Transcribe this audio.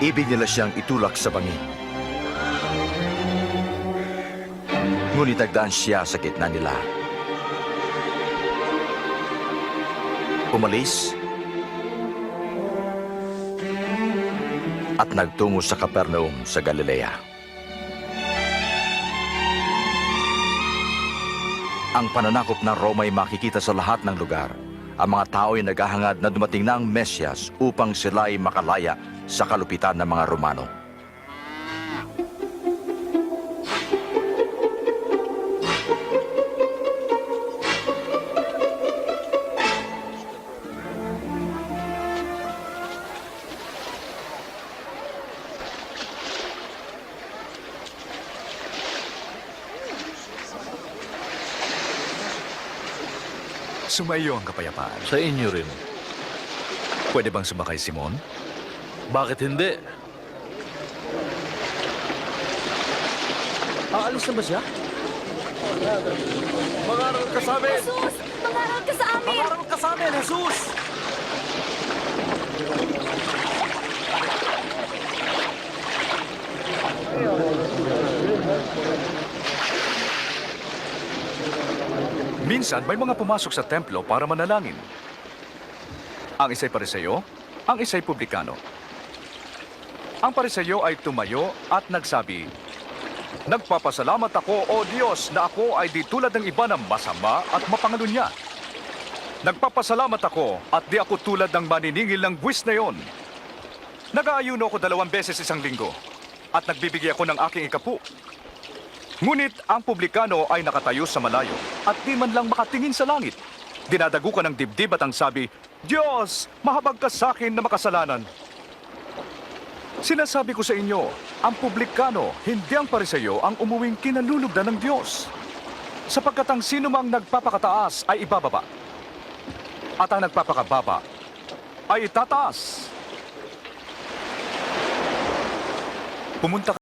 Ibig nila siyang itulak sa bangin. Ngunit nagdaan siya sa gitna nila. Umalis at nagtungo sa Capernaum sa Galilea. Ang pananakop ng Roma ay makikita sa lahat ng lugar. Ang mga tao ay naghahangad na dumating na ang Mesyas upang sila ay makalaya sa kalupitan ng mga Romano. Sumayo ang kapayapaan. Sa inyo rin. Pwede bang sumakay, Simon? Bakit hindi? Aalis na ba siya? Mangaral ka sa amin! Jesus! Mangaral ka sa amin! Pangaral ka sa amin, Jesus! Minsan, may mga pumasok sa templo para manalangin. Ang isa'y Pariseo, ang isa'y Publikano. Ang Pariseo ay tumayo at nagsabi, "Nagpapasalamat ako, O Diyos, na ako ay di tulad ng iba na masama at mapangalunya. Nagpapasalamat ako at di ako tulad ng maniningil ng buwis na yon. Nag-aayuno ako 2 beses isang linggo at nagbibigay ako ng aking ikapu. Ngunit ang publikano ay nakatayo sa malayo at di man lang makatingin sa langit. Dinadago ka ng dibdib at ang sabi, Diyos, mahabag ka sa akin na makasalanan." Sinasabi ko sa inyo, ang publikano, hindi ang Pariseo, ang umuwing kinalulugdan ng Diyos. Sapagkat ang sino mang nagpapakataas ay ibababa. At ang nagpapakababa ay itataas. Pumunta